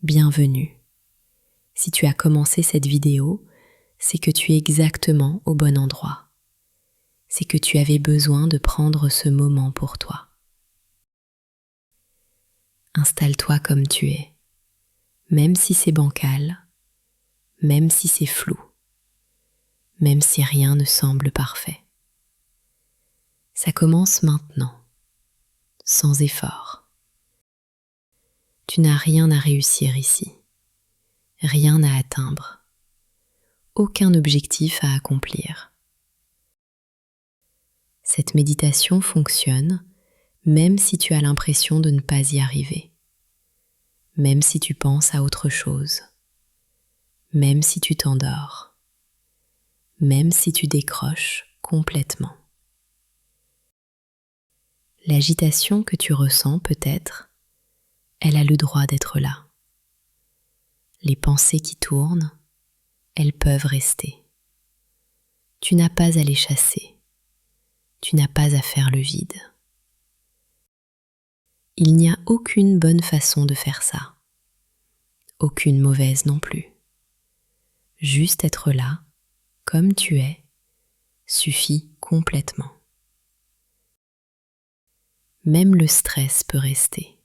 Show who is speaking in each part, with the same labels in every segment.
Speaker 1: bienvenue. Si tu as commencé cette vidéo, c'est que tu es exactement au bon endroit. C'est que tu avais besoin de prendre ce moment pour toi. Installe-toi comme tu es, même si c'est bancal, même si c'est flou, même si rien ne semble parfait. Ça commence maintenant, sans effort. Tu n'as rien à réussir ici, rien à atteindre, aucun objectif à accomplir. Cette méditation fonctionne même si tu as l'impression de ne pas y arriver, même si tu penses à autre chose, même si tu t'endors, même si tu décroches complètement. L'agitation que tu ressens peut-être, elle a le droit d'être là. Les pensées qui tournent, elles peuvent rester. Tu n'as pas à les chasser, tu n'as pas à faire le vide. Il n'y a aucune bonne façon de faire ça, aucune mauvaise non plus. Juste être là, comme tu es, suffit complètement. Même le stress peut rester.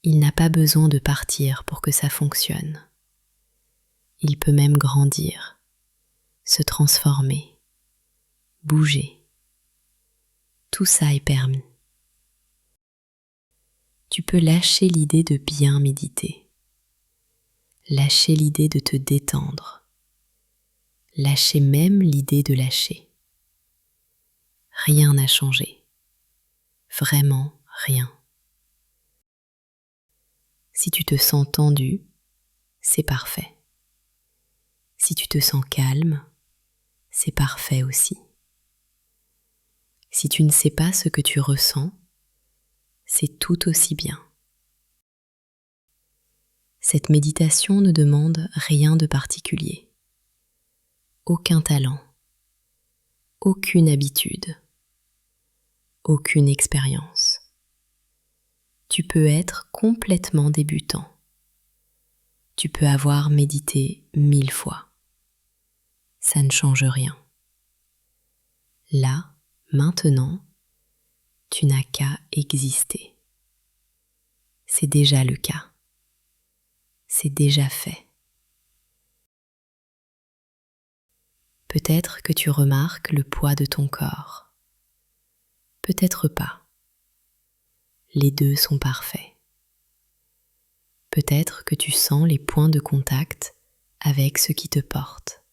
Speaker 1: Il n'a pas besoin de partir pour que ça fonctionne. Il peut même grandir, se transformer, bouger. Tout ça est permis. Tu peux lâcher l'idée de bien méditer, lâcher l'idée de te détendre, lâcher même l'idée de lâcher. Rien n'a changé, vraiment rien. Si tu te sens tendu, c'est parfait. Si tu te sens calme, c'est parfait aussi. Si tu ne sais pas ce que tu ressens, c'est tout aussi bien. Cette méditation ne demande rien de particulier. Aucun talent, aucune habitude, aucune expérience. Tu peux être complètement débutant. Tu peux avoir médité 1000 fois. Ça ne change rien. Là, maintenant, tu n'as qu'à exister. C'est déjà le cas. C'est déjà fait. Peut-être que tu remarques le poids de ton corps. Peut-être pas. Les deux sont parfaits. Peut-être que tu sens les points de contact avec ce qui te porte.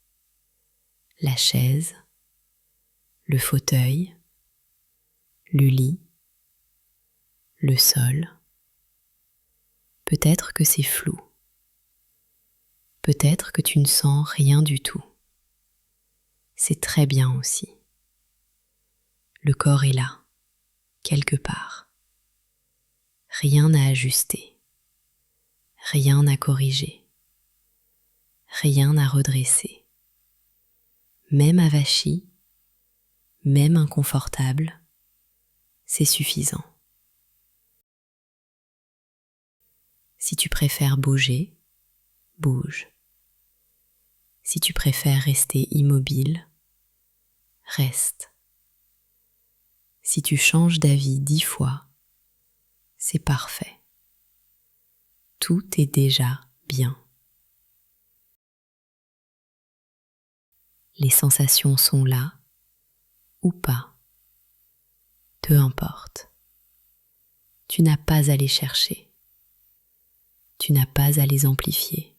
Speaker 1: La chaise, le fauteuil, le lit, le sol. Peut-être que c'est flou. Peut-être que tu ne sens rien du tout. C'est très bien aussi. Le corps est là, quelque part. Rien à ajuster, rien à corriger, rien à redresser. Même avachi, même inconfortable, c'est suffisant. Si tu préfères bouger, bouge. Si tu préfères rester immobile, reste. Si tu changes d'avis 10 fois, c'est parfait. Tout est déjà bien. Les sensations sont là ou pas. Peu importe. Tu n'as pas à les chercher. Tu n'as pas à les amplifier.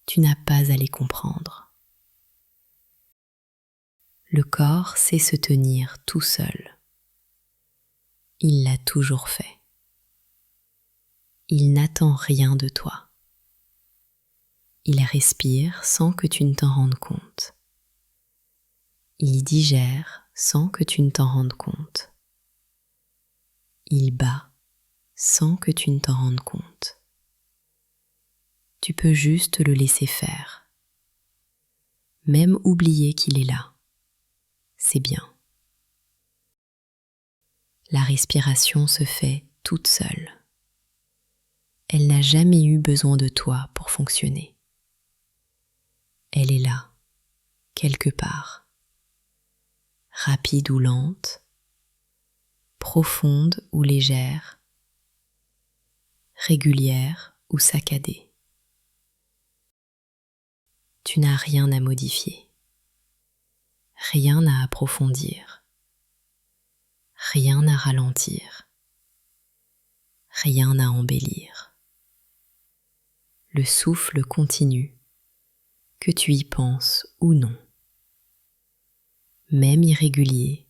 Speaker 1: Tu n'as pas à les comprendre. Le corps sait se tenir tout seul. Il l'a toujours fait. Il n'attend rien de toi. Il respire sans que tu ne t'en rendes compte. Il digère sans que tu ne t'en rendes compte. Il bat sans que tu ne t'en rendes compte. Tu peux juste le laisser faire. Même oublier qu'il est là. C'est bien. La respiration se fait toute seule. Elle n'a jamais eu besoin de toi pour fonctionner. Elle est là, quelque part, rapide ou lente, profonde ou légère, régulière ou saccadée. Tu n'as rien à modifier, rien à approfondir, rien à ralentir, rien à embellir. Le souffle continue, que tu y penses ou non. Même irrégulier,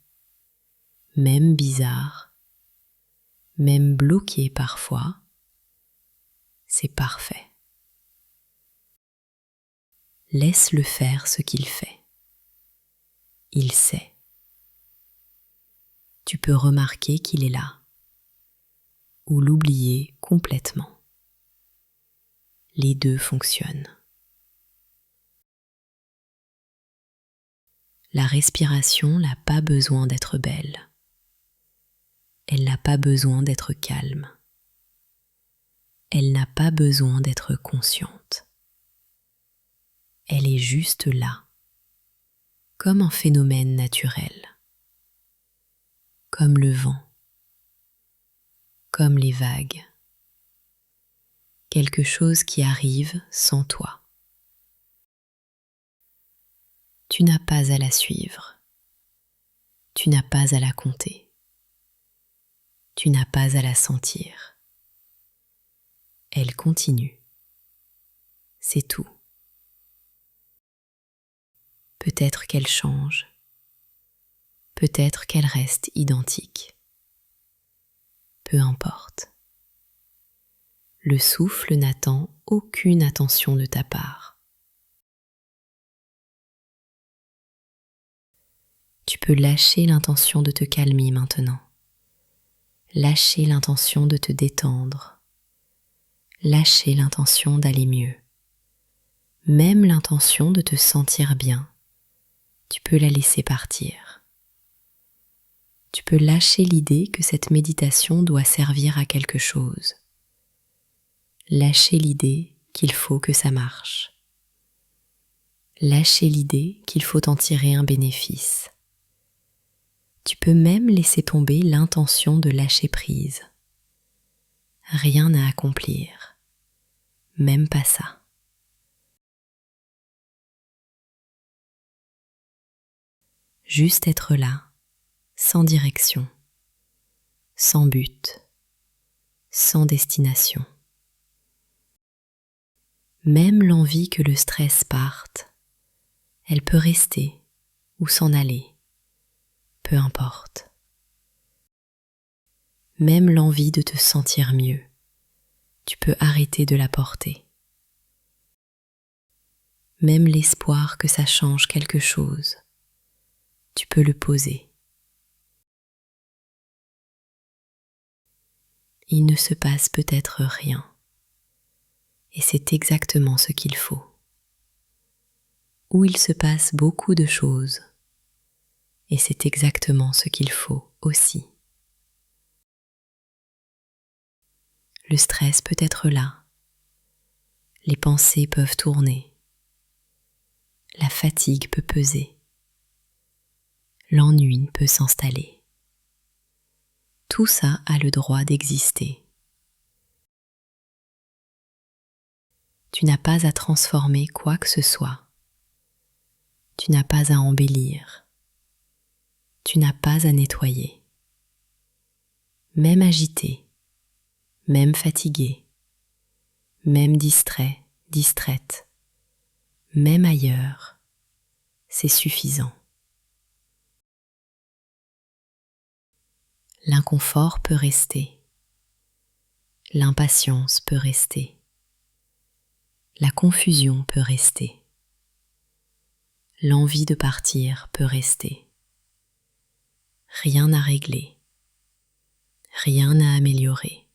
Speaker 1: même bizarre, même bloqué parfois, c'est parfait. Laisse-le faire ce qu'il fait. Il sait. Tu peux remarquer qu'il est là, ou l'oublier complètement. Les deux fonctionnent. La respiration n'a pas besoin d'être belle. Elle n'a pas besoin d'être calme. Elle n'a pas besoin d'être consciente. Elle est juste là, comme un phénomène naturel, comme le vent, comme les vagues, quelque chose qui arrive sans toi. Tu n'as pas à la suivre, tu n'as pas à la compter, tu n'as pas à la sentir. Elle continue, c'est tout. Peut-être qu'elle change, peut-être qu'elle reste identique. Peu importe. Le souffle n'attend aucune attention de ta part. Tu peux lâcher l'intention de te calmer maintenant. Lâcher l'intention de te détendre. Lâcher l'intention d'aller mieux. Même l'intention de te sentir bien. Tu peux la laisser partir. Tu peux lâcher l'idée que cette méditation doit servir à quelque chose. Lâcher l'idée qu'il faut que ça marche. Lâcher l'idée qu'il faut en tirer un bénéfice. Tu peux même laisser tomber l'intention de lâcher prise. Rien à accomplir, même pas ça. Juste être là, sans direction, sans but, sans destination. Même l'envie que le stress parte, elle peut rester ou s'en aller, peu importe. Même l'envie de te sentir mieux, tu peux arrêter de la porter. Même l'espoir que ça change quelque chose, tu peux le poser. Il ne se passe peut-être rien, et c'est exactement ce qu'il faut. Ou il se passe beaucoup de choses, et c'est exactement ce qu'il faut aussi. Le stress peut être là, les pensées peuvent tourner, la fatigue peut peser, l'ennui peut s'installer. Tout ça a le droit d'exister. Tu n'as pas à transformer quoi que ce soit. Tu n'as pas à embellir. Tu n'as pas à nettoyer. Même agité, même fatigué, même distrait, distraite, même ailleurs, c'est suffisant. L'inconfort peut rester. L'impatience peut rester. La confusion peut rester. L'envie de partir peut rester. Rien à régler. Rien à améliorer.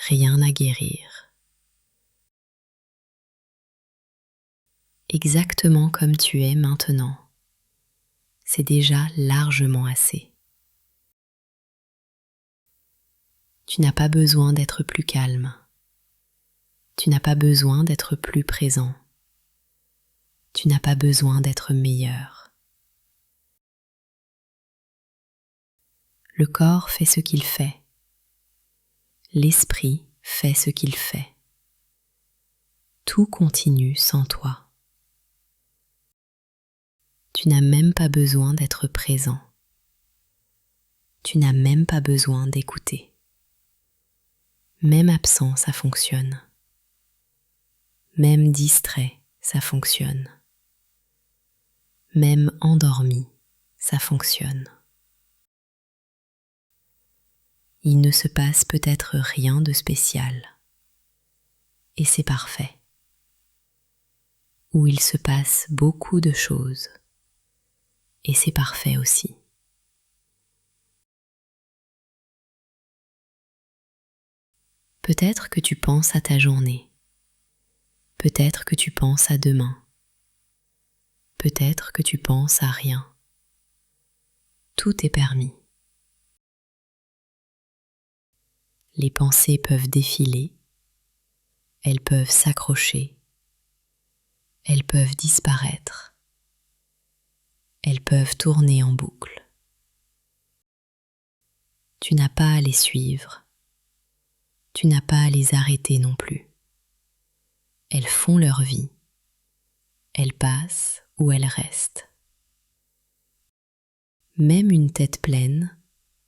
Speaker 1: Rien à guérir. Exactement comme tu es maintenant, c'est déjà largement assez. Tu n'as pas besoin d'être plus calme, Tu n'as pas besoin d'être plus présent. Tu n'as pas besoin d'être meilleur. Le corps fait ce qu'il fait. L'esprit fait ce qu'il fait. Tout continue sans toi. Tu n'as même pas besoin d'être présent. Tu n'as même pas besoin d'écouter. Même absent, ça fonctionne. Même distrait, ça fonctionne. Même endormi, ça fonctionne. Il ne se passe peut-être rien de spécial. Et c'est parfait. Ou il se passe beaucoup de choses. Et c'est parfait aussi. Peut-être que tu penses à ta journée. Peut-être que tu penses à demain. Peut-être que tu penses à rien. Tout est permis. Les pensées peuvent défiler. Elles peuvent s'accrocher. Elles peuvent disparaître. Elles peuvent tourner en boucle. Tu n'as pas à les suivre. Tu n'as pas à les arrêter non plus. Elles font leur vie. Elles passent ou elles restent. Même une tête pleine,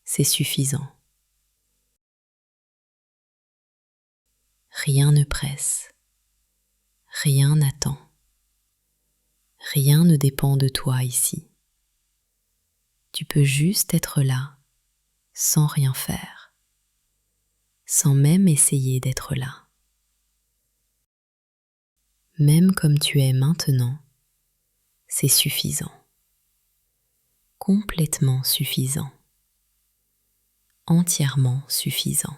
Speaker 1: c'est suffisant. Rien ne presse. Rien n'attend. Rien ne dépend de toi ici. Tu peux juste être là, sans rien faire, sans même essayer d'être là. Même comme tu es maintenant, c'est suffisant. Complètement suffisant. Entièrement suffisant.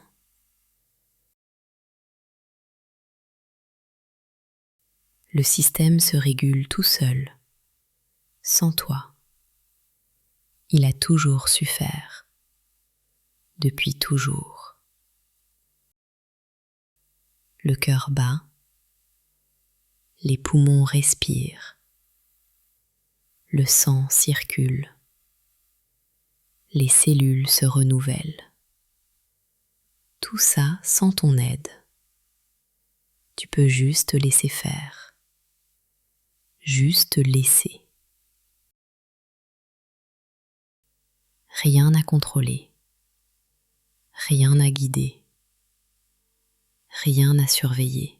Speaker 1: Le système se régule tout seul, sans toi. Il a toujours su faire, depuis toujours. Le cœur bat, les poumons respirent, le sang circule, les cellules se renouvellent. Tout ça sans ton aide. Tu peux juste laisser faire. Juste laisser. Rien à contrôler. Rien à guider. Rien à surveiller.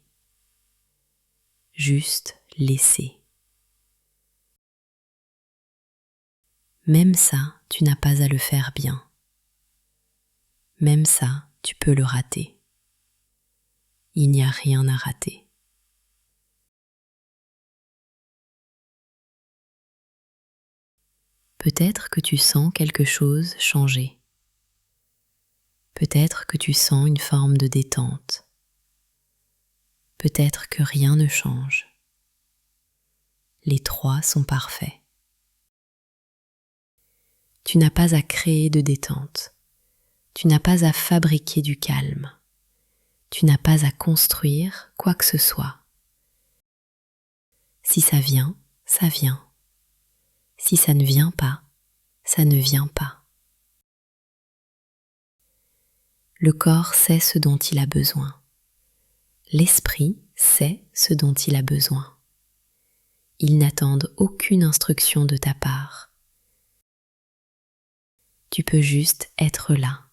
Speaker 1: Juste laisser. Même ça, tu n'as pas à le faire bien. Même ça, tu peux le rater. Il n'y a rien à rater. Peut-être que tu sens quelque chose changer. Peut-être que tu sens une forme de détente. Peut-être que rien ne change. Les trois sont parfaits. Tu n'as pas à créer de détente. Tu n'as pas à fabriquer du calme. Tu n'as pas à construire quoi que ce soit. Si ça vient, ça vient. Si ça ne vient pas, ça ne vient pas. Le corps sait ce dont il a besoin. L'esprit sait ce dont il a besoin. Ils n'attendent aucune instruction de ta part. Tu peux juste être là,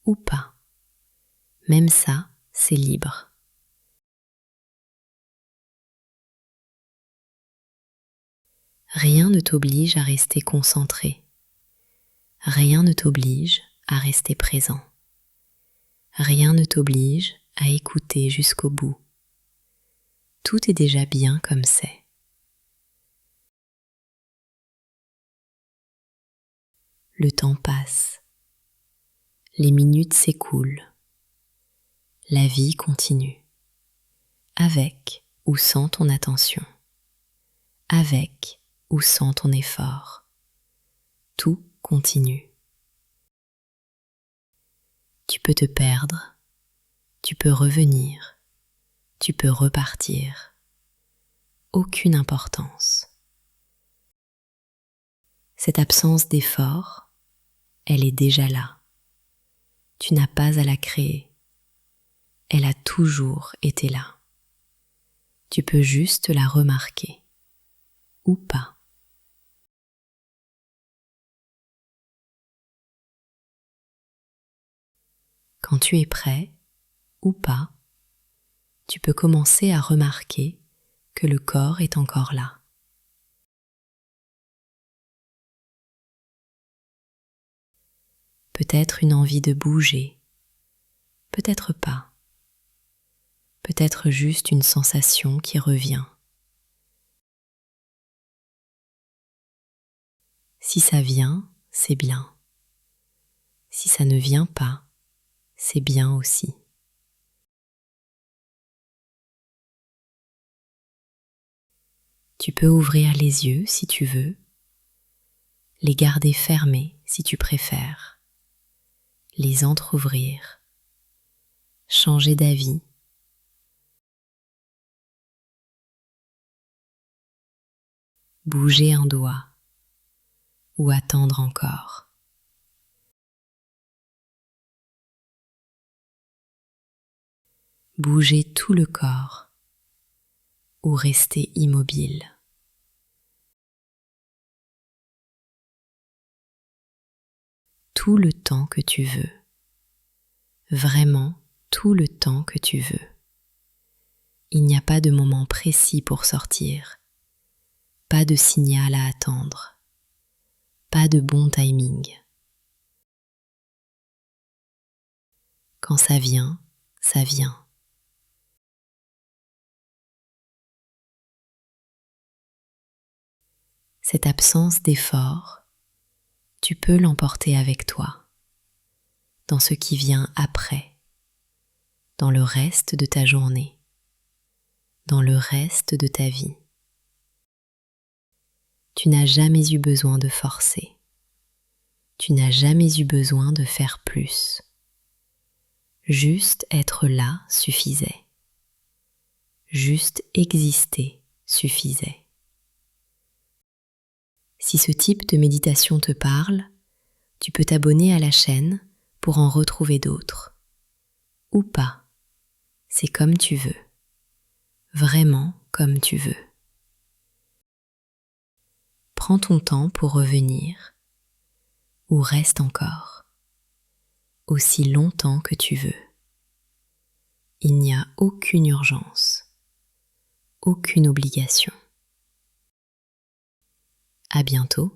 Speaker 1: ou pas. Même ça, c'est libre. Rien ne t'oblige à rester concentré. Rien ne t'oblige à rester présent. Rien ne t'oblige à écouter jusqu'au bout. Tout est déjà bien comme c'est. Le temps passe. Les minutes s'écoulent. La vie continue. Avec ou sans ton attention. Avec ou sans ton effort. Tout continue. Tu peux te perdre. Tu peux revenir. tu peux repartir. Aucune importance. Cette absence d'effort, elle est déjà là. Tu n'as pas à la créer. Elle a toujours été là. Tu peux juste la remarquer. Ou pas. Quand tu es prêt, ou pas, tu peux commencer à remarquer que le corps est encore là. Peut-être une envie de bouger, peut-être pas. Peut-être juste une sensation qui revient. Si ça vient, c'est bien. Si ça ne vient pas, c'est bien aussi. Tu peux ouvrir les yeux si tu veux, les garder fermés si tu préfères, les entr'ouvrir, changer d'avis, bouger un doigt ou attendre encore. Bouger tout le corps ou rester immobile. Tout le temps que tu veux. Vraiment tout le temps que tu veux. Il n'y a pas de moment précis pour sortir. Pas de signal à attendre. Pas de bon timing. Quand ça vient, ça vient. Cette absence d'effort, tu peux l'emporter avec toi, dans ce qui vient après, dans le reste de ta journée, dans le reste de ta vie. Tu n'as jamais eu besoin de forcer. Tu n'as jamais eu besoin de faire plus. Juste être là suffisait. Juste exister suffisait. Si ce type de méditation te parle, tu peux t'abonner à la chaîne pour en retrouver d'autres. Ou pas. C'est comme tu veux. Vraiment comme tu veux. Prends ton temps pour revenir. Ou reste encore. Aussi longtemps que tu veux. Il n'y a aucune urgence. Aucune obligation. À bientôt.